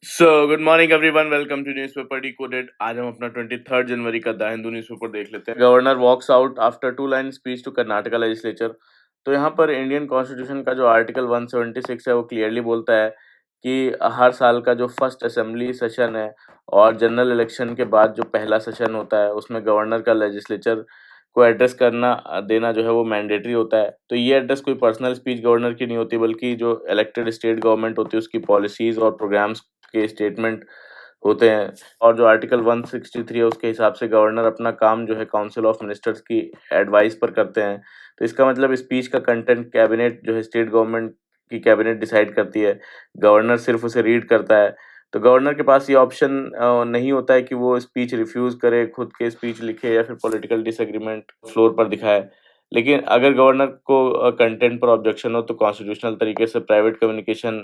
Good morning everyone, welcome to newspaper decoded. आज हम अपना 23 जनवरी का द हिंदू न्यूज़पेपर देख लेते हैं। Governor walks out after two line speech to Karnataka legislature. तो यहाँ पर इंडियन कॉन्स्टिट्यूशन का जो आर्टिकल 176 है वो क्लियरली बोलता है कि हर साल का जो फर्स्ट असेंबली सेशन है और जनरल इलेक्शन के बाद जो पहला सेशन होता है उसमें गवर्नर का लेजिस्लेचर को एड्रेस करना देना जो है वो मैंडेटरी होता है। तो ये एड्रेस कोई पर्सनल स्पीच गवर्नर की नहीं होती, बल्कि जो इलेक्टेड स्टेट गवर्नमेंट होती है उसकी पॉलिसीज और प्रोग्राम्स के स्टेटमेंट होते हैं। और जो आर्टिकल 163 है उसके हिसाब से गवर्नर अपना काम जो है काउंसिल ऑफ मिनिस्टर्स की एडवाइस पर करते हैं। तो इसका मतलब स्पीच का कंटेंट कैबिनेट जो है स्टेट गवर्नमेंट की कैबिनेट डिसाइड करती है, गवर्नर सिर्फ उसे रीड करता है। तो गवर्नर के पास ये ऑप्शन नहीं होता है कि वो स्पीच रिफ्यूज़ करे, खुद के स्पीच लिखे या फिर पॉलिटिकल डिसएग्रीमेंट फ्लोर पर दिखाए। लेकिन अगर गवर्नर को कंटेंट पर ऑब्जेक्शन हो तो कॉन्स्टिट्यूशनल तरीके से प्राइवेट कम्युनिकेशन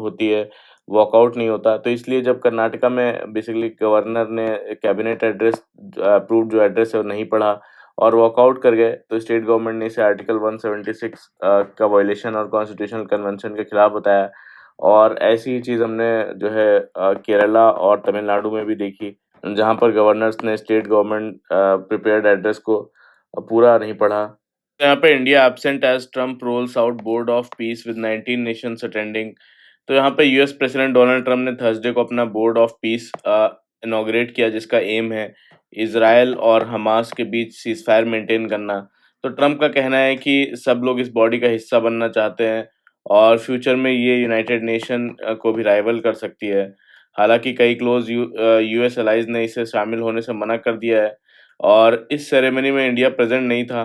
होती है, वॉकआउट नहीं होता। तो इसलिए जब कर्नाटका में बेसिकली गवर्नर ने कैबिनेट एड्रेस अप्रूव्ड जो एड्रेस है वो नहीं पढ़ा और वॉकआउट कर गए, तो स्टेट गवर्नमेंट ने इसे आर्टिकल 176 का वायलेशन और कॉन्स्टिट्यूशनल कन्वेंशन के खिलाफ बताया। और ऐसी ही चीज़ हमने जो है केरला और तमिलनाडु में भी देखी, जहाँ पर गवर्नर्स ने स्टेट गवर्नमेंट प्रिपेयर्ड एड्रेस को पूरा नहीं पढ़ा। तो यहाँ पे India absent as Trump rolls out board of peace with 19 nations attending. तो यहाँ पे यूएस प्रेसिडेंट डोनाल्ड ट्रम्प ने थर्सडे को अपना बोर्ड ऑफ पीस इनॉग्रेट किया, जिसका एम है इसराइल और हमास के बीच सीजफायर मेंटेन करना। तो ट्रम्प का कहना है कि सब लोग इस बॉडी का हिस्सा बनना चाहते हैं और फ्यूचर में ये यूनाइटेड नेशन को भी राइवल कर सकती है। हालांकि कई क्लोज यूएस एलाइज ने इसे शामिल होने से मना कर दिया है और इस सेरेमनी में इंडिया प्रेजेंट नहीं था।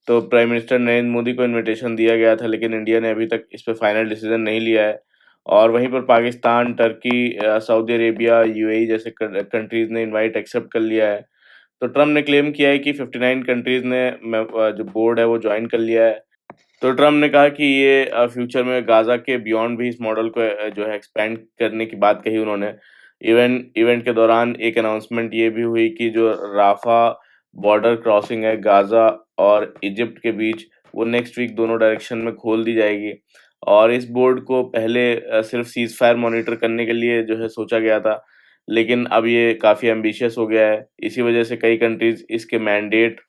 तो प्राइम मिनिस्टर नरेंद्र मोदी को इनविटेशन दिया गया था, लेकिन इंडिया ने अभी तक इस पे फाइनल डिसीजन नहीं लिया है। और वहीं पर Pakistan, Turkey, Saudi Arabia, UAE जैसे कंट्रीज ने इनवाइट एक्सेप्ट कर लिया है। तो ट्रम्प ने क्लेम किया है कि 59 कंट्रीज ने जो बोर्ड है वो ज्वाइन कर लिया है। तो ट्रम्प ने कहा कि ये फ्यूचर में गाजा के बियॉन्ड भी इस मॉडल को जो है एक्सपेंड करने की बात कही उन्होंने। इवेंट इवेंट के दौरान एक अनाउंसमेंट ये भी हुई कि जो राफा बॉर्डर क्रॉसिंग है गाजा और इजिप्ट के बीच, वो नेक्स्ट वीक दोनों डायरेक्शन में खोल दी जाएगी। और इस बोर्ड को पहले सिर्फ सीज फायर मॉनिटर करने के लिए जो है सोचा गया था, लेकिन अब ये काफ़ी एम्बिशियस हो गया है। इसी वजह से कई कंट्रीज इसका मैंडेट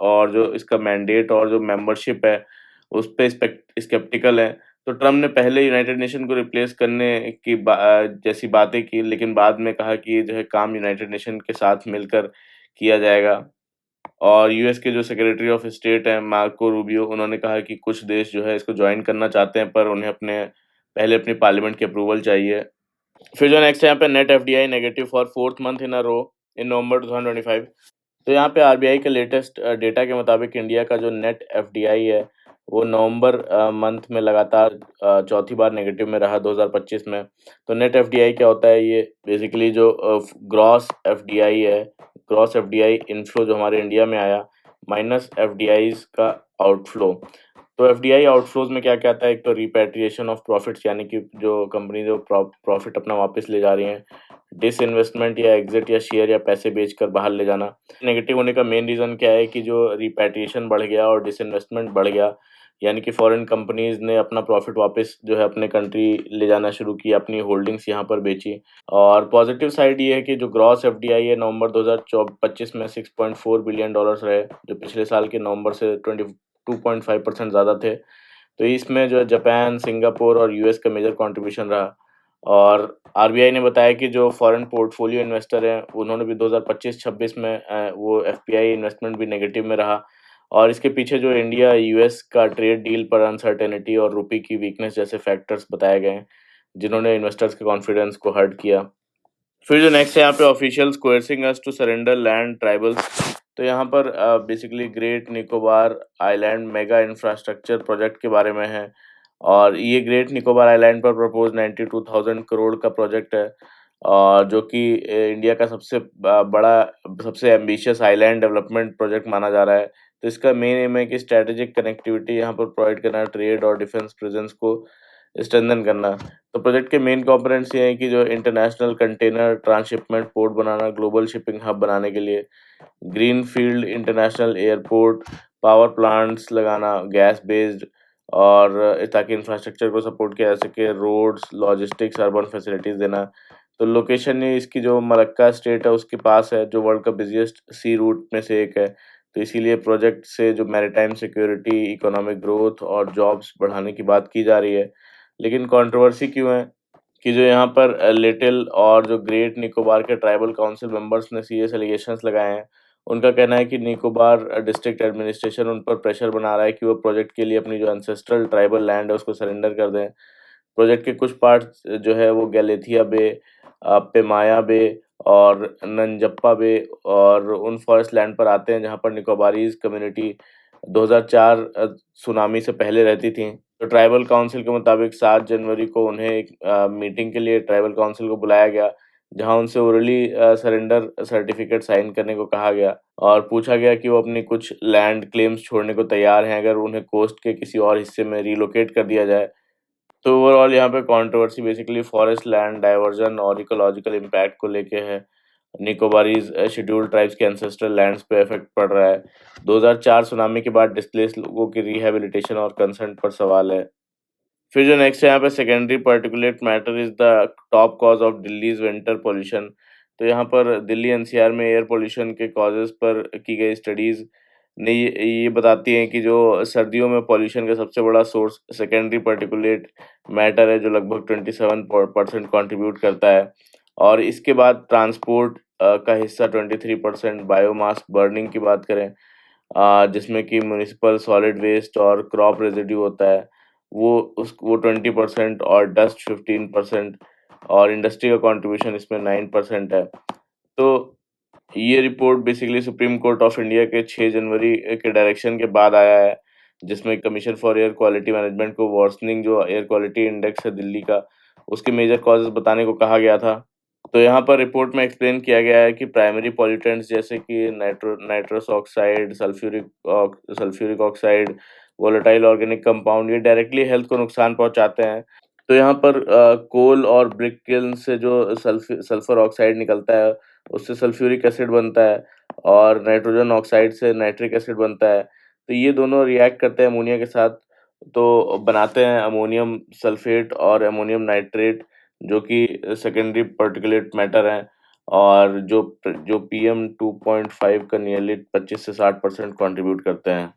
और जो मेंबरशिप है उस पे स्केप्टिकल है। तो ट्रम्प ने पहले यूनाइटेड नेशन को रिप्लेस करने की जैसी बातें की, लेकिन बाद में कहा कि ये जो है काम यूनाइटेड नेशन के साथ मिलकर किया जाएगा। और यूएस के जो सेक्रेटरी ऑफ स्टेट हैं मार्को रूबियो, उन्होंने कहा कि कुछ देश जो है इसको ज्वाइन करना चाहते हैं, पर उन्हें पहले अपनी पार्लियामेंट की अप्रूवल चाहिए। फिर जो नेक्स्ट है यहाँ पे net FDI negative for fourth month in a row in November 2025। तो यहाँ पे आरबीआई के लेटेस्ट डेटा के मुताबिक इंडिया का जो नेट एफडीआई है वो नवंबर मंथ में लगातार चौथी बार नेगेटिव में रहा 2025 में। तो नेट एफडीआई क्या होता है? ये बेसिकली जो ग्रॉस एफडीआई है, ग्रॉस एफडीआई इनफ्लो जो हमारे इंडिया में आया माइनस एफडीआईज का आउटफ्लो। तो एफडीआई आउटफ्लोज में क्या क्या आता है? एक तो रिपैट्रिएशन ऑफ प्रॉफिट्स, यानी कि जो कंपनी जो प्रॉफिट अपना वापस ले जा रही हैं, डिसइन्वेस्टमेंट या एग्जिट या शेयर या पैसे बेचकर बाहर ले जाना। नेगेटिव होने का मेन रीज़न क्या है कि जो रिपैट्रिएशन बढ़ गया और डिसइन्वेस्टमेंट बढ़ गया, यानी कि फॉरेन कंपनीज ने अपना प्रॉफिट वापस जो है अपने कंट्री ले जाना शुरू किया, अपनी होल्डिंग्स यहाँ पर बेची। और पॉजिटिव साइड ये है कि जो ग्रॉस एफडीआई है नवंबर 2025 में $6.4 बिलियन रहे, जो पिछले साल के नवंबर से 22.5% ज़्यादा थे। तो इसमें जो है जापान, सिंगापुर और यूएस का मेजर कंट्रीब्यूशन रहा। और आरबीआई ने बताया कि जो फॉरेन पोर्टफोलियो इन्वेस्टर हैं उन्होंने भी 2025-26 में वो एफपीआई इन्वेस्टमेंट भी नेगेटिव में रहा। और इसके पीछे जो इंडिया यूएस का ट्रेड डील पर अनसर्टेनिटी और रुपये की वीकनेस जैसे फैक्टर्स बताए गए हैं, जिन्होंने इन्वेस्टर्स के कॉन्फिडेंस को हर्ट किया। फिर जो नेक्स्ट है यहाँ पे officials coercing us to surrender land tribals. तो यहाँ पर basically great Nicobar island mega infrastructure project के बारे में है। और ये ग्रेट निकोबार आइलैंड पर प्रपोज 92,000 करोड़ का प्रोजेक्ट है, और जो कि इंडिया का बड़ा सबसे एम्बिशियस आइलैंड डेवलपमेंट प्रोजेक्ट माना जा रहा है। तो इसका मेन एम है कि स्ट्रैटेजिक कनेक्टिविटी यहाँ पर प्रोवाइड करना, ट्रेड और डिफेंस प्रेजेंस को स्ट्रेंथन करना। तो प्रोजेक्ट के मेन कंपोनेंट्स ये हैं कि जो इंटरनेशनल कंटेनर ट्रांसशिपमेंट पोर्ट बनाना, ग्लोबल शिपिंग हब बनाने के लिए green field international airport, power plants लगाना गैस बेस्ड, और ताकि इंफ्रास्ट्रक्चर को सपोर्ट किया जा सके, रोड्स, लॉजिस्टिक्स, अर्बन फैसिलिटीज़ देना। तो लोकेशन ये इसकी जो मलक्का स्टेट है उसके पास है, जो वर्ल्ड का बिज़ीएस्ट सी रूट में से एक है। तो इसीलिए प्रोजेक्ट से जो मैरीटाइम सिक्योरिटी, इकोनॉमिक ग्रोथ और जॉब्स बढ़ाने की बात की जा रही है। लेकिन कंट्रोवर्सी क्यों है? कि जो यहाँ पर लिटिल और जो ग्रेट निकोबार के ट्राइबल काउंसिल मेंबर्स ने सीरियस एलिगेशंस लगाए हैं। उनका कहना है कि निकोबार डिस्ट्रिक्ट एडमिनिस्ट्रेशन उन पर प्रेशर बना रहा है कि वो प्रोजेक्ट के लिए अपनी जो एंसेस्ट्रल ट्राइबल लैंड है उसको सरेंडर कर दें। प्रोजेक्ट के कुछ पार्ट्स जो है वो गैलेथिया बे, पेमाया बे और नंजप्पा बे और उन फॉरेस्ट लैंड पर आते हैं जहाँ पर निकोबारीज कम्युनिटी 2004 सुनामी से पहले रहती थी। तो ट्राइबल काउंसिल के मुताबिक 7 जनवरी को उन्हें एक मीटिंग के लिए ट्राइबल काउंसिल को बुलाया गया, जहाँ उनसे ओरली सरेंडर सर्टिफिकेट साइन करने को कहा गया और पूछा गया कि वो अपनी कुछ लैंड क्लेम्स छोड़ने को तैयार हैं अगर उन्हें कोस्ट के किसी और हिस्से में रिलोकेट कर दिया जाए। तो ओवरऑल यहाँ पे controversy basically forest land diversion और इकोलॉजिकल इम्पैक्ट को लेके है। निकोबारीज शेड्यूल्ड ट्राइब्स के एंसेस्ट्रल लैंड्स पे इफेक्ट पड़ रहा है। 2004 सुनामी के बाद डिस्प्लेस लोगों की रिहैबिलिटेशन और कंसर्न पर सवाल है। फिर जो नेक्स्ट है यहाँ पे secondary particulate matter is the top cause of Delhi's winter pollution. तो यहाँ पर दिल्ली एनसीआर में एयर पोल्यूशन के कॉजेज पर की गई स्टडीज ने ये बताती हैं कि जो सर्दियों में पोल्यूशन का सबसे बड़ा सोर्स सेकेंडरी पार्टिकुलेट मैटर है, जो लगभग 27% कंट्रीब्यूट करता है। और इसके बाद ट्रांसपोर्ट का हिस्सा 23%, बायोमास बर्निंग की बात करें जिसमें कि म्युनिसिपल सॉलिड वेस्ट और क्रॉप रेजिड्यू होता है, वो 20% और डस्ट 15% और इंडस्ट्री का कंट्रीब्यूशन इसमें 9% है। तो ये report basically supreme court of India के 6 जनवरी के डायरेक्शन के बाद आया है, जिसमें commission for air quality management को वर्सनिंग जो एयर क्वालिटी इंडेक्स है दिल्ली का, उसके मेजर कॉजेज़ बताने को कहा गया था। तो यहाँ पर रिपोर्ट में एक्सप्लेन किया गया है कि प्राइमरी पॉल्यूटेंट्स जैसे कि nitrous oxide, sulphuric oxide, volatile organic compound ये डायरेक्टली हेल्थ को नुकसान पहुँचाते हैं। तो यहाँ पर कोल और ब्रिक किल्न से जो सल्फर ऑक्साइड निकलता है, उससे सल्फ्यूरिक एसिड बनता है और नाइट्रोजन ऑक्साइड से नाइट्रिक एसिड बनता है। तो ये दोनों रिएक्ट करते हैं अमोनिया के साथ, तो बनाते हैं अमोनियम सल्फेट और अमोनियम नाइट्रेट, जो कि सेकेंडरी पार्टिकुलेट मैटर हैं और जो पीएम 2.5 का नियरली 25 से 60% कंट्रीब्यूट करते हैं।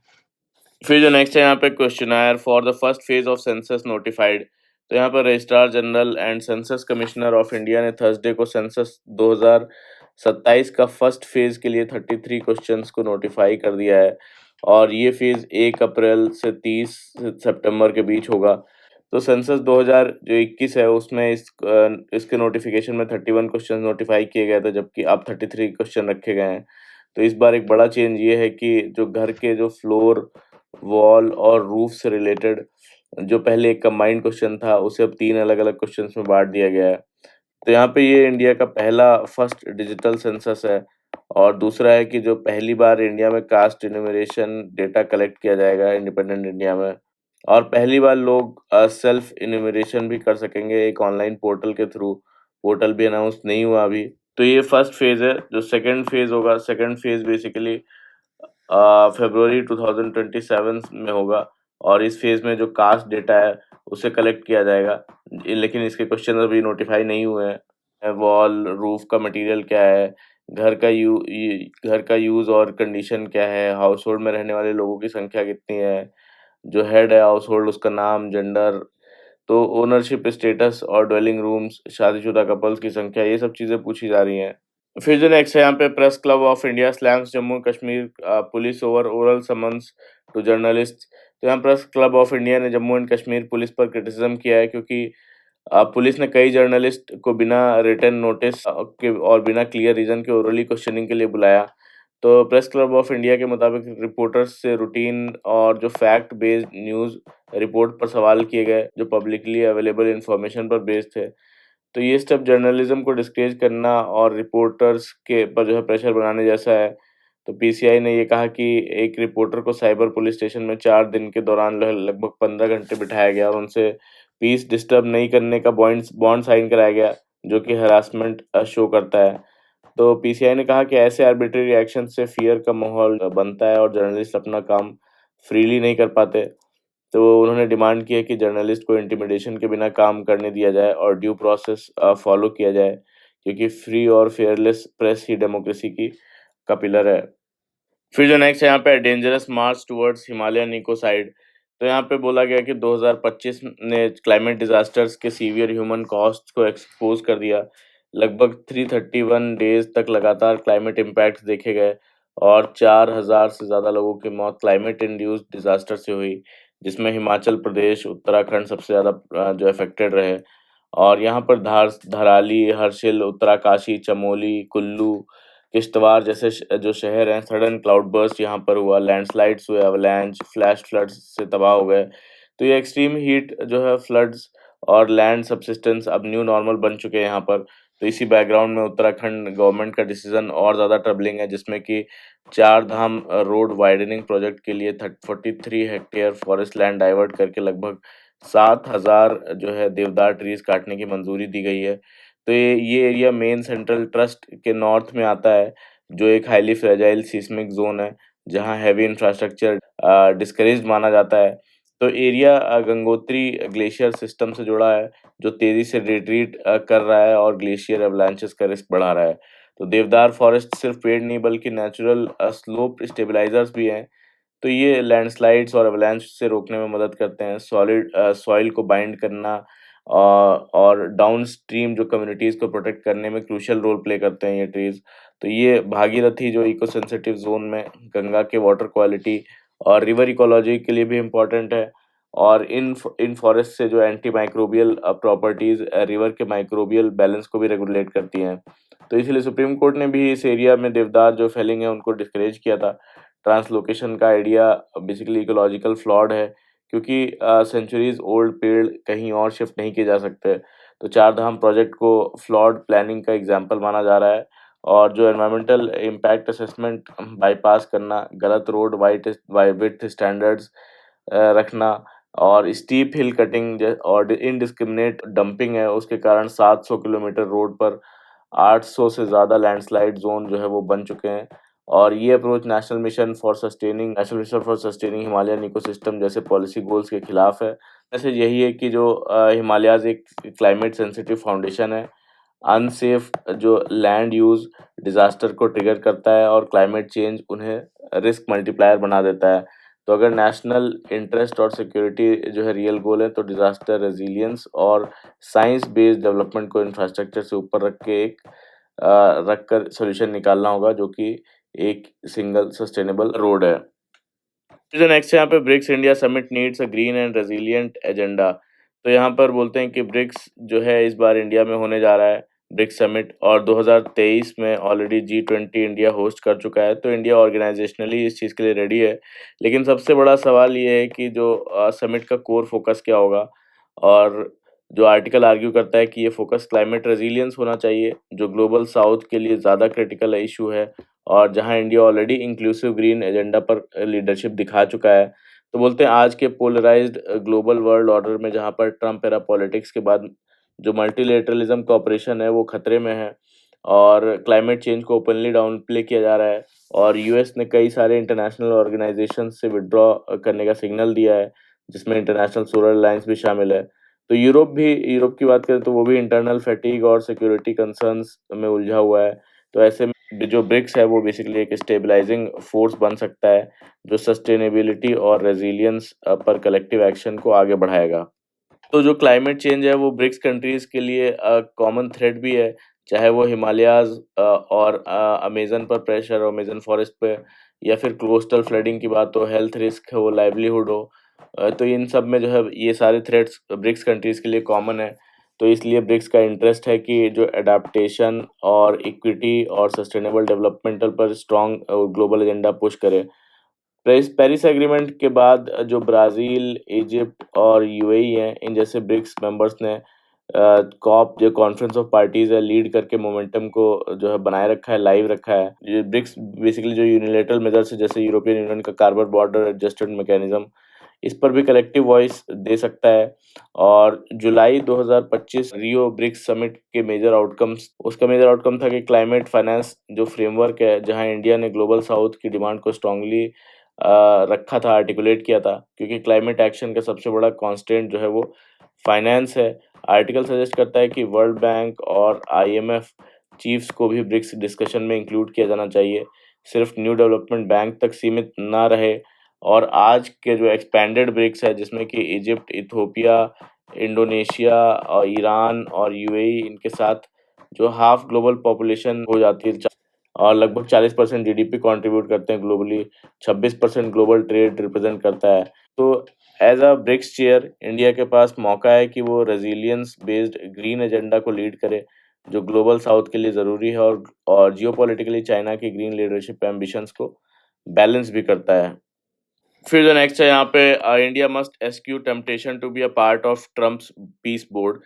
फिर जो नेक्स्ट है यहाँ पे questionnaire for the first phase of census notified. तो यहाँ पर registrar general and census commissioner of India ने थर्सडे को सेंसस 2027 का फर्स्ट फेज के लिए 33 क्वेश्चंस को नोटिफाई कर दिया है और ये फेज 1 अप्रैल से 30 सितंबर के बीच होगा। तो सेंसस 2021 है उसमें इसके नोटिफिकेशन में 31 क्वेश्चन नोटिफाई किए गए थे, जबकि अब 33 क्वेश्चन रखे गए हैं। तो इस बार एक बड़ा चेंज ये है कि जो घर के जो फ्लोर, वॉल और रूफ से रिलेटेड जो पहले एक कंबाइंड क्वेश्चन था, उसे अब 3 अलग-अलग क्वेश्चंस में बाँट दिया गया है। तो यहाँ पे ये इंडिया का पहला फर्स्ट डिजिटल सेंसस है और दूसरा है कि जो पहली बार इंडिया में कास्ट इन्यूमरेशन डेटा कलेक्ट किया जाएगा इंडिपेंडेंट इंडिया में और पहली बार लोग सेल्फ इन्यूमरेशन भी कर सकेंगे एक ऑनलाइन पोर्टल के थ्रू। पोर्टल भी अनाउंस नहीं हुआ अभी। तो ये फर्स्ट फेज़ है। जो सेकंड फेज़ होगा, सेकंड फेज़ बेसिकली फरवरी 2027 में होगा और इस फेज़ में जो कास्ट डेटा है उसे कलेक्ट किया जाएगा। लेकिन इसके क्वेश्चन अभी नोटिफाई नहीं हुए हैं। वॉल, रूफ का मटेरियल क्या है, घर का यूज़ और कंडीशन क्या है, हाउस होल्ड में रहने वाले लोगों की संख्या कितनी है, जो हेड है हाउस होल्ड उसका नाम, जेंडर, तो ओनरशिप स्टेटस और ड्वेलिंग रूम्स, शादीशुदा कपल्स की संख्या, ये सब चीज़ें पूछी जा रही हैं। फिर जो नेक्स्ट है यहाँ पे press club of India slams Jammu Kashmir police over oral summons to journalist. तो यहाँ प्रेस क्लब ऑफ इंडिया ने जम्मू एंड कश्मीर पुलिस पर क्रिटिसिज्म किया है क्योंकि पुलिस ने कई जर्नलिस्ट को बिना रिटन नोटिस के और बिना क्लियर रीजन के ओरली क्वेश्चनिंग के लिए बुलाया। तो प्रेस क्लब ऑफ इंडिया के मुताबिक रिपोर्टर्स से रूटीन और जो फैक्ट बेस्ड न्यूज़ रिपोर्ट पर सवाल किए गए, जो पब्लिकली अवेलेबल इंफॉर्मेशन पर बेस्ड थे। तो ये स्टेप जर्नलिज्म को डिस्करेज करना और रिपोर्टर्स के पर जो है प्रेशर बनाने जैसा है। तो पीसीआई ने ये कहा कि एक रिपोर्टर को साइबर पुलिस स्टेशन में 4 दिन के दौरान लगभग 15 घंटे बिठाया गया और उनसे पीस डिस्टर्ब नहीं करने का बॉन्ड साइन कराया गया, जो कि हरासमेंट शो करता है। तो पीसीआई ने कहा कि ऐसे आर्बिट्रेरी एक्शन से फियर का माहौल बनता है और जर्नलिस्ट अपना काम फ्रीली नहीं कर पाते। तो उन्होंने डिमांड की है कि जर्नलिस्ट को इंटिमिडेशन के बिना काम करने दिया जाए और ड्यू प्रोसेस फॉलो किया जाए, क्योंकि फ्री और फेयरलेस प्रेस ही डेमोक्रेसी की का पिलर है। फिर जो नेक्स्ट है यहाँ पे डेंजरस मार्च टुवर्ड्स हिमालयन इकोसाइड। तो यहाँ पे बोला गया कि 2025 ने क्लाइमेट डिजास्टर्स के सीवियर ह्यूमन कॉस्ट को एक्सपोज कर दिया। लगभग 331 डेज तक लगातार क्लाइमेट इम्पैक्ट्स देखे गए और 4000 से ज़्यादा लोगों की मौत क्लाइमेट इंड्यूस्ड डिजास्टर से हुई, जिसमें हिमाचल प्रदेश, उत्तराखंड सबसे ज़्यादा जो अफेक्टेड रहे। और यहाँ पर धराली, हर्षिल, उत्तराकाशी, चमोली, कुल्लू, किश्तवाड़ जैसे जो शहर हैं, सडन क्लाउड बर्स्ट यहाँ पर हुआ, लैंडस्लाइड्स हुए, अवलैंच, फ्लैश फ्लड्स से तबाह हो गए। तो ये एक्सट्रीम हीट जो है, फ्लड्स और लैंड सबसिस्टेंस अब न्यू नॉर्मल बन चुके हैं यहाँ पर। तो इसी बैकग्राउंड में उत्तराखंड गवर्नमेंट का डिसीजन और ज़्यादा ट्रबलिंग है, जिसमें कि चार धाम रोड वाइडनिंग प्रोजेक्ट के लिए 43 हेक्टेयर फॉरेस्ट लैंड डाइवर्ट करके लगभग 7000 जो है देवदार ट्रीज काटने की मंजूरी दी गई है। तो ये एरिया मेन सेंट्रल ट्रस्ट के नॉर्थ में आता है, जो एक हाईली फ्रेजाइल सिस्मिक जोन है, जहां हैवी इंफ्रास्ट्रक्चर डिस्करेज्ड माना जाता है। तो एरिया गंगोत्री ग्लेशियर सिस्टम से जुड़ा है, जो तेजी से रिट्रीट कर रहा है और ग्लेशियर एवलांचेस का रिस्क बढ़ा रहा है। तो देवदार फॉरेस्ट सिर्फ पेड़ नहीं बल्कि नेचुरल स्लोप स्टेबलाइजर्स भी हैं। तो ये लैंडस्लाइड्स और एवलांच से रोकने में मदद करते हैं, सॉलिड सॉइल को बाइंड करना और डाउनस्ट्रीम जो कम्युनिटीज़ को प्रोटेक्ट करने में क्रूशियल रोल प्ले करते हैं ये ट्रीज़। तो ये भागीरथी जो इको सेंसिटिव जोन में गंगा के वाटर क्वालिटी और रिवर इकोलॉजी के लिए भी इम्पोर्टेंट है। और इन फॉरेस्ट से जो एंटी माइक्रोबियल प्रॉपर्टीज़ रिवर के माइक्रोबियल बैलेंस को भी रेगुलेट करती हैं। तो इसलिए सुप्रीम कोर्ट ने भी इस एरिया में देवदार जो फेलिंग है उनको डिस्करेज किया था। ट्रांसलोकेशन का आइडिया बेसिकली इकोलॉजिकल फ्लॉड है, क्योंकि सेंचुरीज ओल्ड पेड़ कहीं और शिफ्ट नहीं किए जा सकते। तो चार धाम प्रोजेक्ट को फ्लॉड प्लानिंग का एग्जाम्पल माना जा रहा है। और जो एनवायरमेंटल इम्पैक्ट असेसमेंट बाईपास करना, गलत रोड विड्थ स्टैंडर्ड्स रखना और स्टीप हिल कटिंग और इनडिस्क्रिमिनेट डंपिंग है, उसके कारण 700 किलोमीटर रोड पर 800 से ज़्यादा लैंडस्लाइड जोन जो है वो बन चुके हैं। और ये approach national mission for sustaining Himalayan ecosystem जैसे पॉलिसी गोल्स के खिलाफ है। वैसे यही है कि जो हिमालयाज़ एक क्लाइमेट सेंसिटिव फाउंडेशन है, अनसेफ जो लैंड यूज़ डिज़ास्टर को ट्रिगर करता है और क्लाइमेट चेंज उन्हें रिस्क मल्टीप्लायर बना देता है। तो अगर नेशनल इंटरेस्ट और सिक्योरिटी जो है रियल गोल है, तो डिज़ास्टर रेजिलियंस और साइंस बेस्ड डेवलपमेंट को इंफ्रास्ट्रक्चर से ऊपर रख कर सॉल्यूशन निकालना होगा, जो कि एक सिंगल सस्टेनेबल रोड है। जो नेक्स्ट है यहाँ पे BRICS India summit needs a green and resilient agenda. तो यहाँ पर बोलते हैं कि ब्रिक्स जो है इस बार इंडिया में होने जा रहा है, ब्रिक्स समिट, और 2023 में ऑलरेडी G20 इंडिया होस्ट कर चुका है। तो इंडिया ऑर्गेनाइजेशनली इस चीज़ के लिए रेडी है। लेकिन सबसे बड़ा सवाल ये है कि जो समिट का कोर फोकस क्या होगा। और जो आर्टिकल आर्ग्यू करता है कि ये फोकस क्लाइमेट रेजिलियंस होना चाहिए, जो ग्लोबल साउथ के लिए ज़्यादा क्रिटिकल इशू है और जहां India already inclusive green agenda पर लीडरशिप दिखा चुका है। तो बोलते हैं आज के पोलराइज्ड ग्लोबल वर्ल्ड ऑर्डर में, जहां पर ट्रम्प एरा पॉलिटिक्स के बाद जो मल्टीलेटरलिज्म कॉपरेशन है वो खतरे में है और क्लाइमेट चेंज को ओपनली डाउन प्ले किया जा रहा है। और यूएस ने कई सारे इंटरनेशनल ऑर्गेनाइजेशन से विड्रॉ करने का सिग्नल दिया है, जिसमें इंटरनेशनल सोलर अलायंस भी शामिल है। तो यूरोप की बात करें तो वो भी इंटरनल फैटिग और सिक्योरिटी कंसर्न्स में उलझा हुआ है। तो ऐसे में जो ब्रिक्स है वो बेसिकली एक स्टेबलाइजिंग फोर्स बन सकता है, जो सस्टेनेबिलिटी और रेजिलियंस पर कलेक्टिव एक्शन को आगे बढ़ाएगा। तो जो क्लाइमेट चेंज है वो ब्रिक्स कंट्रीज के लिए कॉमन थ्रेड भी है, चाहे वो हिमालयाज और अमेजन पर प्रेशर हो, अमेजन फॉरेस्ट पे, या फिर कोस्टल फ्लडिंग की बात हो, हेल्थ रिस्क हो, लाइवलीहुड हो। तो इन सब में जो है ये सारे थ्रेड्स ब्रिक्स कंट्रीज के लिए कॉमन है। तो इसलिए ब्रिक्स का इंटरेस्ट है कि जो एडाप्टेशन और इक्विटी और सस्टेनेबल डेवलपमेंटल पर स्ट्रॉन्ग ग्लोबल एजेंडा पुश करे। पेरिस पेरिस एग्रीमेंट के बाद जो ब्राज़ील, इजिप्ट और यूएई हैं, इन जैसे ब्रिक्स मेंबर्स ने कॉप जो कॉन्फ्रेंस ऑफ पार्टीज है लीड करके मोमेंटम को जो है बनाए रखा है, लाइव रखा है। ये ब्रिक्स बेसिकली जो यूनिलेटरल मेजर्स है, जैसे यूरोपियन यूनियन का कार्बन बॉर्डर एडजस्टमेंट मैकेनिज्म, इस पर भी कलेक्टिव वॉइस दे सकता है। और जुलाई 2025 रियो ब्रिक्स समिट के मेजर आउटकम था कि क्लाइमेट फाइनेंस जो फ्रेमवर्क है, जहां इंडिया ने ग्लोबल साउथ की डिमांड को स्ट्रांगली रखा था, आर्टिकुलेट किया था, क्योंकि क्लाइमेट एक्शन का सबसे बड़ा कांस्टेंट जो है वो फाइनेंस है। आर्टिकल सजेस्ट करता है कि वर्ल्ड बैंक और आईएमएफ चीफ्स को भी ब्रिक्स डिस्कशन में इंक्लूड किया जाना चाहिए, सिर्फ न्यू डेवलपमेंट बैंक तक सीमित ना रहे। और आज के जो एक्सपैंडेड ब्रिक्स है, जिसमें कि इजिप्ट, इथोपिया, इंडोनेशिया और ईरान और यूएई, इनके साथ जो हाफ ग्लोबल पॉपुलेशन हो जाती है और लगभग 40% जीडीपी कंट्रीब्यूट करते हैं ग्लोबली, 26% ग्लोबल ट्रेड रिप्रेजेंट करता है। तो as a BRICS chair India के पास मौका है कि वो रेजिलियंस बेस्ड ग्रीन एजेंडा को लीड करे, जो ग्लोबल साउथ के लिए ज़रूरी है, और जियोपॉलिटिकली चाइना की ग्रीन लीडरशिप एम्बिशंस को बैलेंस भी करता है। फिर जो नेक्स्ट है यहाँ पे, India must eschew temptation to be a part of Trump's peace board.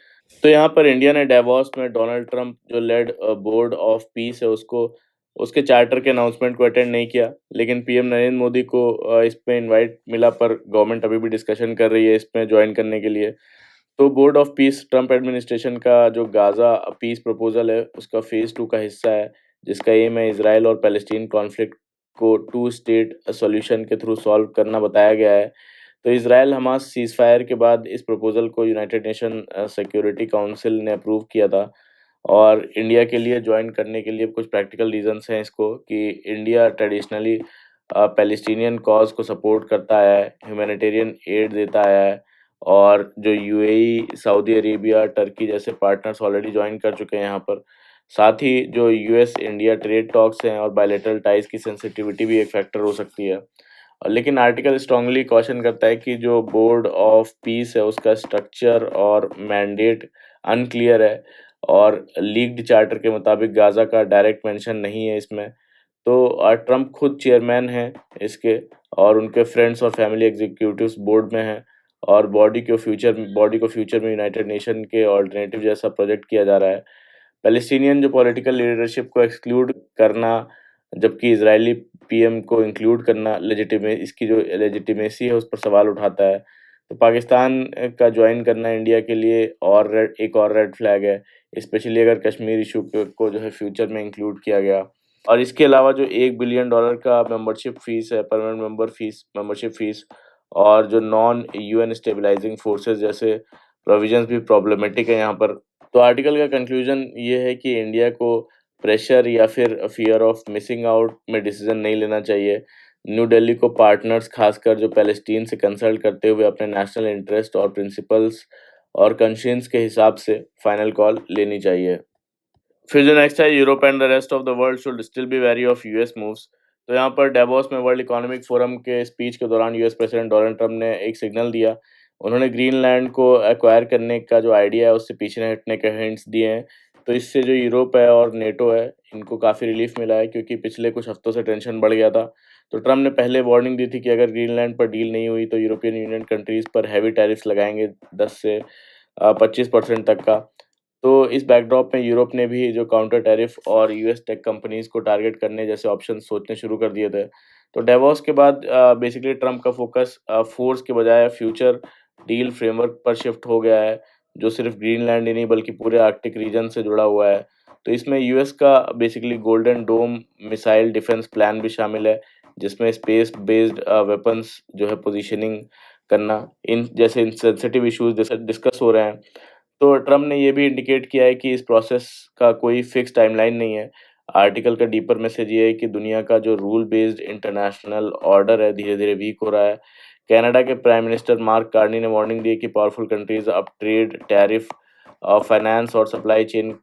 तो यहाँ पर इंडिया ने डेवॉस में डोनाल्ड ट्रंप जो लेड बोर्ड ऑफ पीस है, उसको उसके चार्टर के अनाउंसमेंट को अटेंड नहीं किया, लेकिन पीएम नरेंद्र मोदी को इस पे इनवाइट मिला, पर गवर्नमेंट अभी भी डिस्कशन कर रही है इसमें ज्वाइन करने के लिए। तो board of piece Trump administration का जो गाजा पीस प्रपोजल है, उसका फेज 2 का हिस्सा है, जिसका एम है इसराइल और पैलेस्टीन कॉन्फ्लिक्ट को टू स्टेट सॉल्यूशन के थ्रू सॉल्व करना बताया गया है। तो इसराइल हमास सीज़फायर के बाद इस प्रपोजल को यूनाइटेड नेशन सिक्योरिटी काउंसिल ने अप्रूव किया था, और इंडिया के लिए ज्वाइन करने के लिए कुछ प्रैक्टिकल रीजंस हैं इसको, कि इंडिया ट्रेडिशनली पैलेस्टीनियन कॉज को सपोर्ट करता आया है, ह्यूमैनिटेरियन एड देता आया है, और जो यूएई, सऊदी अरेबिया, टर्की जैसे पार्टनर्स ऑलरेडी ज्वाइन कर चुके हैं यहाँ पर। साथ ही जो यूएस इंडिया ट्रेड टॉक्स हैं और बायलैटरल टाइज की सेंसिटिविटी भी एक फैक्टर हो सकती है। लेकिन आर्टिकल स्ट्रांगली कॉशन करता है कि जो बोर्ड ऑफ पीस है, उसका स्ट्रक्चर और मैंडेट अनक्लियर है, और लीक्ड चार्टर के मुताबिक गाज़ा का डायरेक्ट मेंशन नहीं है इसमें। तो ट्रम्प खुद चेयरमैन हैं इसके, और उनके फ्रेंड्स और फैमिली एग्जीक्यूटिव्स बोर्ड में हैं, और बॉडी को फ्यूचर में यूनाइटेड नेशन के ऑल्टरनेटिव जैसा प्रोजेक्ट किया जा रहा है। पैलेस्टीनियन जो पॉलिटिकल लीडरशिप को एक्सक्लूड करना, जबकि इजरायली पीएम को इंक्लूड करना, इसकी जो लेजिटिमेसी है उस पर सवाल उठाता है। तो पाकिस्तान का ज्वाइन करना इंडिया के लिए एक और रेड फ्लैग है, स्पेशली अगर कश्मीर इशू को जो है फ्यूचर में इंक्लूड किया गया। और इसके अलावा जो $1 बिलियन का मेंबरशिप फीस है, परमानेंट मेंबरशिप फीस, और जो नॉन यूएन स्टेबलाइजिंग फोर्सेस जैसे प्रोविजंस भी प्रॉब्लमेटिक है यहाँ पर। तो आर्टिकल का कंक्लूजन ये है कि इंडिया को प्रेशर या फिर फियर ऑफ मिसिंग आउट में डिसीजन नहीं लेना चाहिए। न्यू दिल्ली को पार्टनर्स, खासकर जो पैलेस्टीन से कंसल्ट करते हुए, अपने नेशनल इंटरेस्ट और प्रिंसिपल्स और कंशियंस के हिसाब से फाइनल कॉल लेनी चाहिए। फिर जो नेक्स्ट है, Europe and the rest of the world should still be very of US moves. तो यहाँ पर डेवोस में वर्ल्ड इकोनॉमिक फोरम के स्पीच के दौरान यूएस प्रेसिडेंट डोनाल्ड ट्रंप ने एक सिग्नल दिया। उन्होंने ग्रीनलैंड को एक्वायर करने का जो आइडिया है उससे पीछे नहीं हटने के हिंट्स दिए हैं। तो इससे जो यूरोप है और नेटो है, इनको काफ़ी रिलीफ मिला है, क्योंकि पिछले कुछ हफ्तों से टेंशन बढ़ गया था। तो ट्रंप ने पहले वार्निंग दी थी कि अगर ग्रीनलैंड पर डील नहीं हुई तो यूरोपियन यूनियन कंट्रीज़ पर हैवी टैरिफ्स लगाएंगे, 10 से 25% तक का। तो इस बैकड्रॉप में यूरोप ने भी जो काउंटर टैरिफ और यूएस टेक कंपनीज को टारगेट करने जैसे ऑप्शन सोचने शुरू कर दिए थे। तो डेवॉस के बाद बेसिकली ट्रम्प का फोकस फोर्स के बजाय फ्यूचर डील फ्रेमवर्क पर शिफ्ट हो गया है, जो सिर्फ ग्रीनलैंड ही नहीं बल्कि पूरे आर्कटिक रीजन से जुड़ा हुआ है। तो इसमें यूएस का basically golden dome missile defence plan भी शामिल है, जिसमें स्पेस बेस्ड वेपन्स जो है पोजीशनिंग करना, इन जैसे इन सेंसिटिव इश्यूज डिस्कस हो रहे हैं। तो ट्रम्प ने ये भी इंडिकेट किया है कि इस प्रोसेस का कोई फिक्स टाइमलाइन नहीं है। आर्टिकल का डीपर मैसेज ये है कि दुनिया का जो रूल बेस्ड इंटरनेशनल ऑर्डर है, धीरे-धीरे वीक हो रहा है। कनाडा के प्राइम मिनिस्टर मार्क कार्नी ने वार्निंग दी है कि पावरफुल कंट्रीज अब ट्रेड, टैरिफ, फाइनेंस और सप्लाई चेन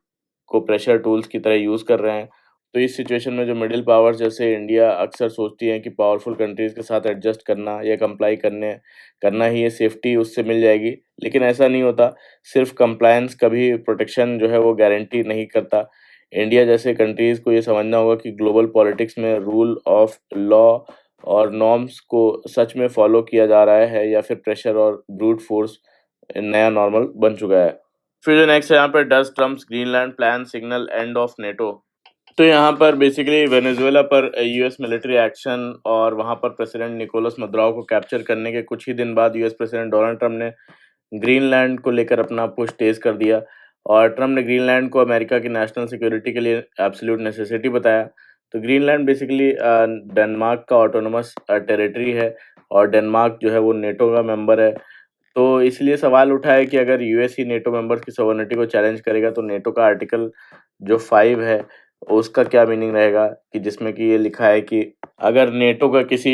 को प्रेशर टूल्स की तरह यूज़ कर रहे हैं। तो इस सिचुएशन में जो मिडिल पावर्स जैसे इंडिया अक्सर सोचती हैं कि पावरफुल कंट्रीज़ के साथ एडजस्ट करना या कंप्लाई करना ही ये सेफ्टी उससे मिल जाएगी, लेकिन ऐसा नहीं होता। सिर्फ कंप्लायंस कभी प्रोटेक्शन जो है वो गारंटी नहीं करता। इंडिया जैसे कंट्रीज़ को ये समझना होगा कि ग्लोबल पॉलिटिक्स में रूल ऑफ लॉ और नॉर्म्स को सच में फॉलो किया जा रहा है, या फिर प्रेशर और ब्रूट फोर्स नया नॉर्मल बन चुका है। फिर जो नेक्स्ट है यहाँ पे, does Trump's Greenland plan signal end of NATO. तो यहाँ पर बेसिकली वेनेजुएला पर यूएस मिलिट्री एक्शन और वहाँ पर प्रेसिडेंट निकोलस मदुरो को कैप्चर करने के कुछ ही दिन बाद यूएस प्रेसिडेंट डोनाल्ड ट्रंप ने ग्रीनलैंड को लेकर अपना पुश तेज कर दिया, और ट्रंप ने ग्रीनलैंड को अमेरिका की नेशनल सिक्योरिटी के लिए एब्सोल्यूट नेसेसिटी बताया। तो ग्रीनलैंड बेसिकली डेनमार्क का ऑटोनोमस टेरिटरी है और डेनमार्क जो है वो नेटो का मेंबर है। तो इसलिए सवाल उठा है कि अगर यूएस ही नेटो मेंबर्स की सॉवरेनिटी को चैलेंज करेगा तो नेटो का आर्टिकल जो 5 है उसका क्या मीनिंग रहेगा, कि जिसमें कि ये लिखा है कि अगर नेटो का किसी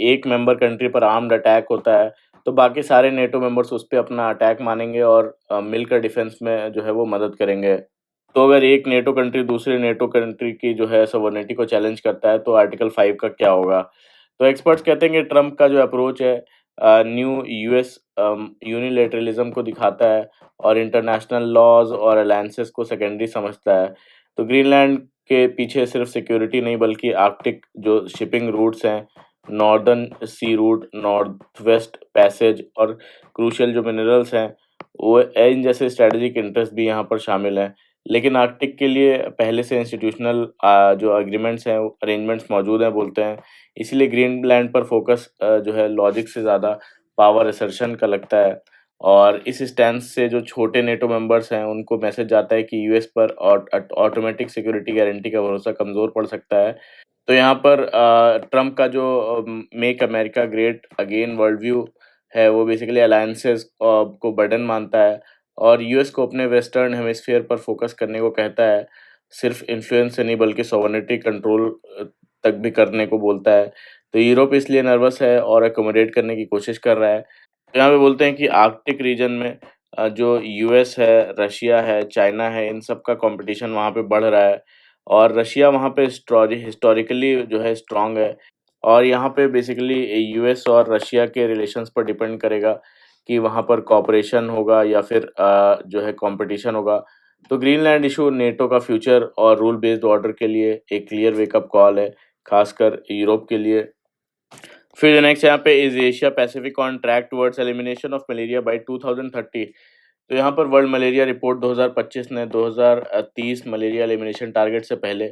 एक मेंबर कंट्री पर आर्म्ड अटैक होता है तो बाकी सारे नेटो मेंबर्स उस पे अपना अटैक मानेंगे और मिलकर डिफेंस में जो है वो मदद करेंगे। तो अगर एक नेटो कंट्री दूसरे नेटो कंट्री की जो है सॉवरेनिटी को चैलेंज करता है तो आर्टिकल 5 का क्या होगा? तो एक्सपर्ट्स कहते हैं कि ट्रम्प का जो अप्रोच है न्यू यूएस यूनिलैटरलिज्म को दिखाता है और इंटरनेशनल लॉज और अलायंसेस को सेकेंडरी समझता है। तो ग्रीनलैंड के पीछे सिर्फ सिक्योरिटी नहीं बल्कि आर्कटिक जो शिपिंग रूट्स हैं, नॉर्दर्न सी रूट, नॉर्थ वेस्ट पैसेज और क्रूशियल जो मिनरल्स हैं, वो इन जैसे स्ट्रेटेजिक इंटरेस्ट भी यहाँ पर शामिल हैं। लेकिन आर्कटिक के लिए पहले से इंस्टीट्यूशनल जो एग्रीमेंट्स हैं, अरेंजमेंट्स मौजूद हैं बोलते हैं। इसीलिए ग्रीनलैंड पर फोकस जो है लॉजिक से ज़्यादा पावर असर्शन का लगता है। और इस स्टैंस से जो छोटे नेटो मेंबर्स हैं उनको मैसेज जाता है कि यूएस पर ऑटोमेटिक सिक्योरिटी गारंटी का भरोसा कमज़ोर पड़ सकता है। तो यहाँ पर ट्रम्प का जो make America great again world view है वो बेसिकली अलायंसेस को बर्डन मानता है और यूएस को अपने वेस्टर्न हेमिस्फीयर पर फोकस करने को कहता है, सिर्फ इन्फ्लुएंस से नहीं बल्कि सॉवरेनिटी कंट्रोल तक भी करने को बोलता है। तो यूरोप इसलिए नर्वस है और अकोमोडेट करने की कोशिश कर रहा है। तो यहाँ पे बोलते हैं कि आर्कटिक रीजन में जो यूएस है, रशिया है, चाइना है, इन सब का कॉम्पिटिशन वहाँ पे बढ़ रहा है और रशिया वहाँ पे हिस्टोरिकली जो है स्ट्रांग है और यहाँ पे बेसिकली यूएस और रशिया के रिलेशंस पर डिपेंड करेगा कि वहाँ पर कोऑपरेशन होगा या फिर जो है कंपटीशन होगा। तो ग्रीनलैंड इशू नेटो का फ्यूचर और रूल बेस्ड ऑर्डर के लिए एक क्लियर वेकअप कॉल है, खासकर यूरोप के लिए। फिर नेक्स्ट यहाँ पे is Asia Pacific on track towards elimination of malaria by 2030। तो यहाँ पर वर्ल्ड मलेरिया रिपोर्ट 2025 ने 2030 मलेरिया एलिमिनेशन टारगेट से पहले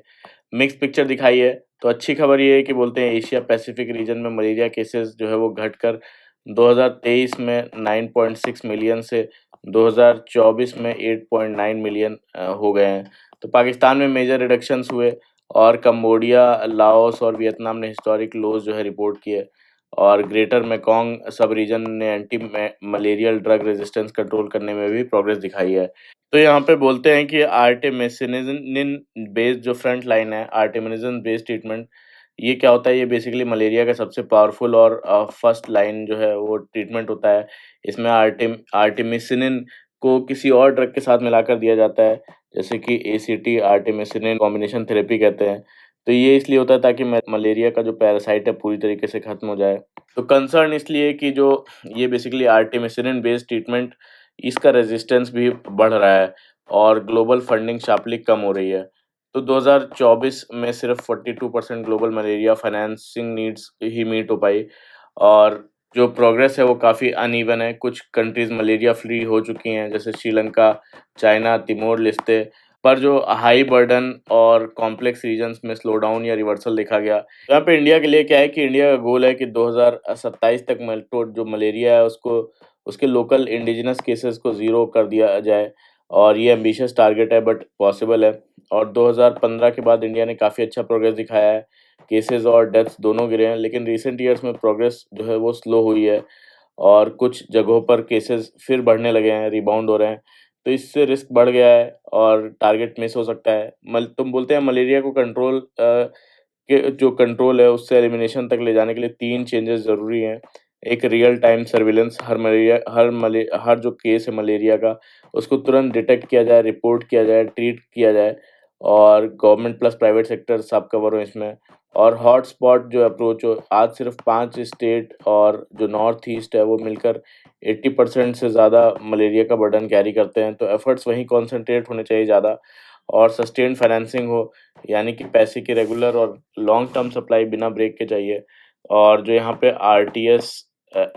मिक्स पिक्चर दिखाई है। तो अच्छी खबर ये है कि बोलते हैं एशिया पैसिफिक रीजन में मलेरिया केसेस जो है वो घटकर 2023 में 9.6 मिलियन से 2024 में 8.9 मिलियन हो गए हैं। तो पाकिस्तान में मेजर रिडक्शंस हुए और कंबोडिया, लाओस और वियतनाम ने हिस्टोरिक लोज जो है रिपोर्ट किए और ग्रेटर मेकोंग सब रीजन ने anti malarial drug resistance control करने में भी प्रोग्रेस दिखाई है। तो यहाँ पे बोलते हैं कि आर्टेमिसिनिन बेस्ड जो फ्रंट लाइन है, आर्टेमिनिजन बेस्ड ट्रीटमेंट, ये क्या होता है? ये बेसिकली मलेरिया का सबसे पावरफुल और फर्स्ट लाइन जो है वो ट्रीटमेंट होता है। इसमें आर्टेमिसिनिन को किसी और ड्रग के साथ मिलाकर दिया जाता है, जैसे कि एसीटी आर्टेमिसिनिन कॉम्बिनेशन थेरेपी कहते हैं। तो ये इसलिए होता है ताकि मलेरिया का जो पैरासाइट है पूरी तरीके से खत्म हो जाए। तो कंसर्न इसलिए कि जो ये बेसिकली आर्टेमिसिनिन बेस्ड ट्रीटमेंट, इसका रेजिस्टेंस भी बढ़ रहा है और ग्लोबल फंडिंग शार्पली कम हो रही है। तो 2024 में सिर्फ 42% ग्लोबल मलेरिया फाइनेंसिंग नीड्स ही मीट हो पाई और जो प्रोग्रेस है वो काफ़ी अनइवन है। कुछ कंट्रीज़ मलेरिया फ्री हो चुकी हैं जैसे श्रीलंका, चाइना, तिमोर लिस्टे, पर जो हाई बर्डन और कॉम्प्लेक्स रीजन्स में स्लो डाउन या रिवर्सल देखा गया। तो यहाँ पे इंडिया के लिए क्या है कि इंडिया का गोल है कि 2027 तक जो मलेरिया है उसको उसके लोकल इंडिजिनस केसेस को ज़ीरो कर दिया जाए और ये एम्बिशियस टारगेट है बट पॉसिबल है। और 2015 के बाद इंडिया ने काफ़ी अच्छा प्रोग्रेस दिखाया है, केसेस और डेथ्स दोनों गिरे हैं, लेकिन रिसेंट ईयर्स में प्रोग्रेस जो है वो स्लो हुई है और कुछ जगहों पर केसेस फिर बढ़ने लगे हैं, रिबाउंड हो रहे हैं। तो इससे रिस्क बढ़ गया है और टारगेट मिस हो सकता है। तुम बोलते हैं मलेरिया को के जो कंट्रोल है उससे एलिमिनेशन तक ले जाने के लिए 3 चेंजेस ज़रूरी हैं। एक रियल टाइम सर्विलेंस, हर जो केस है मलेरिया का उसको तुरंत डिटेक्ट किया जाए, रिपोर्ट किया जाए, ट्रीट किया जाए और गवर्नमेंट प्लस प्राइवेट सेक्टर सब कवर हो इसमें। और हॉटस्पॉट जो अप्रोच हो, आज सिर्फ 5 स्टेट और जो नॉर्थ ईस्ट है वो मिलकर 80% से ज़्यादा मलेरिया का बर्डन कैरी करते हैं। तो एफर्ट्स वहीं कॉन्संट्रेट होने चाहिए ज़्यादा और सस्टेन्ड फाइनेंसिंग हो, यानी कि पैसे की रेगुलर और लॉन्ग टर्म सप्लाई बिना ब्रेक के चाहिए। और जो यहाँ पे आरटीएस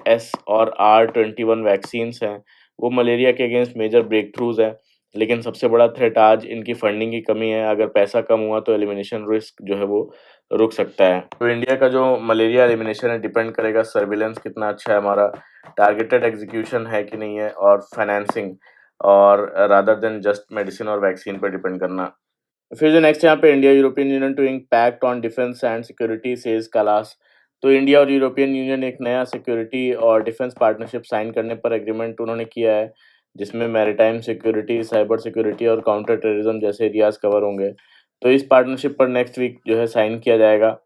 एस और R21 वैक्सीन्स हैं वो मलेरिया के अगेंस्ट मेजर ब्रेक थ्रूज हैं, लेकिन सबसे बड़ा थ्रेट आज इनकी फंडिंग की कमी है। अगर पैसा कम हुआ तो एलिमिनेशन रिस्क जो है वो रुक सकता है। तो इंडिया का जो मलेरिया एलिमिनेशन है डिपेंड करेगा सर्विलेंस कितना अच्छा है हमारा, टारगेटेड एग्जीक्यूशन है कि नहीं है और फाइनेंसिंग, और रादर देन जस्ट मेडिसिन और वैक्सीन पर डिपेंड करना। फिर जो नेक्स्ट यहाँ पे India European Union to impact on defence and security says Kallas. तो इंडिया और यूरोपियन यूनियन एक नया सिक्योरिटी और डिफेंस पार्टनरशिप साइन करने पर एग्रीमेंट उन्होंने किया है, जिसमें मैरीटाइम सिक्योरिटी, साइबर सिक्योरिटी और काउंटर टेररिज्म जैसे एरियाज कवर होंगे। तो इस पार्टनरशिप पर नेक्स्ट वीक जो है साइन किया जाएगा।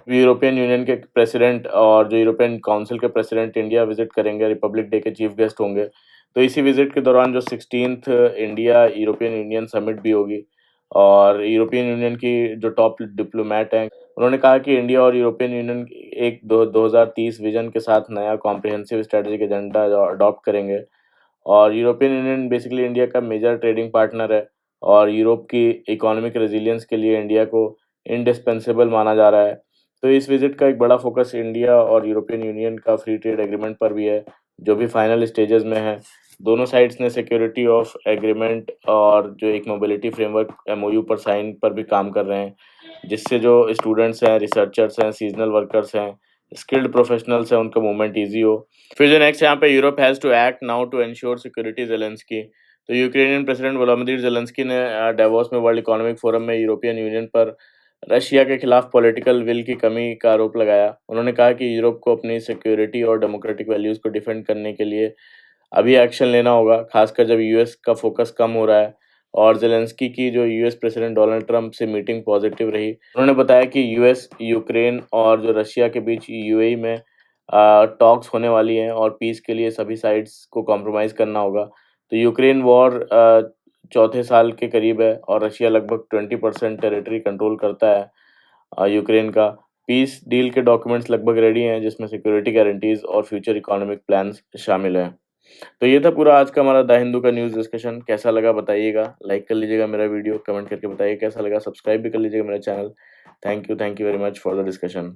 यूरोपियन यूनियन के प्रेसिडेंट और जो यूरोपियन काउंसिल के प्रेसिडेंट इंडिया विजिट करेंगे, रिपब्लिक डे के चीफ गेस्ट होंगे। तो इसी विजिट के दौरान जो 16th India European union summit भी होगी, और यूरोपियन यूनियन की जो टॉप डिप्लोमेट हैं, उन्होंने कहा कि इंडिया और यूरोपियन यूनियन एक दो 2030 विजन के साथ नया कॉम्प्रिहेंसिव स्ट्रेटेजिक एजेंडा अडॉप्ट करेंगे। और यूरोपियन यूनियन बेसिकली इंडिया का मेजर ट्रेडिंग पार्टनर है, और यूरोप की इकोनॉमिक रेजिलियंस के लिए इंडिया को इंडिस्पेंसेबल माना जा रहा है। तो इस विजिट का एक बड़ा फोकस इंडिया और यूरोपियन यूनियन का फ्री ट्रेड एग्रीमेंट पर भी है, जो भी फाइनल स्टेजेस में है। दोनों साइड्स ने सिक्योरिटी ऑफ एग्रीमेंट और जो एक मोबिलिटी फ्रेमवर्क एमओयू पर साइन पर भी काम कर रहे हैं, जिससे जो स्टूडेंट्स हैं, रिसर्चर्स हैं, सीजनल वर्कर्स हैं, स्किल्ड प्रोफेशनल्स हैं, उनका मूवमेंट ईजी हो। फिर जो नेक्स्ट यहाँ पे Europe has to act now to ensure security Zelensky. तो यूक्रेनियन प्रेसिडेंट वोलोदिमीर ज़ेलेंस्की ने डेवोस में वर्ल्ड इकोनॉमिक फोरम में यूरोपियन यूनियन पर रशिया के खिलाफ पॉलिटिकल विल की कमी का आरोप लगाया। उन्होंने कहा कि यूरोप को अपनी सिक्योरिटी और डेमोक्रेटिक वैल्यूज़ को डिफेंड करने के लिए अभी एक्शन लेना होगा, खासकर जब यूएस का फोकस कम हो रहा है। और ज़ेलेंस्की की जो यूएस प्रेसिडेंट डोनाल्ड ट्रंप से मीटिंग पॉजिटिव रही। उन्होंने बताया कि यूएस, यूक्रेन और जो रशिया के बीच यूएई में टॉक्स होने वाली हैं, और पीस के लिए सभी साइड्स को कॉम्प्रोमाइज़ करना होगा। तो यूक्रेन वॉर चौथे साल के करीब है, और रशिया लगभग 20% टेरिटरी कंट्रोल करता है यूक्रेन का। पीस डील के डॉक्यूमेंट्स लगभग रेडी हैं, जिसमें सिक्योरिटी गारंटीज और फ्यूचर इकोनॉमिक प्लान्स शामिल हैं। तो ये था पूरा आज का हमारा द हिंदू का न्यूज़ डिस्कशन। कैसा लगा बताइएगा, लाइक कर लीजिएगा मेरा वीडियो, कमेंट करके बताइए कैसा लगा, सब्सक्राइब भी कर लीजिएगा मेरा channel. Thank you very much for the discussion.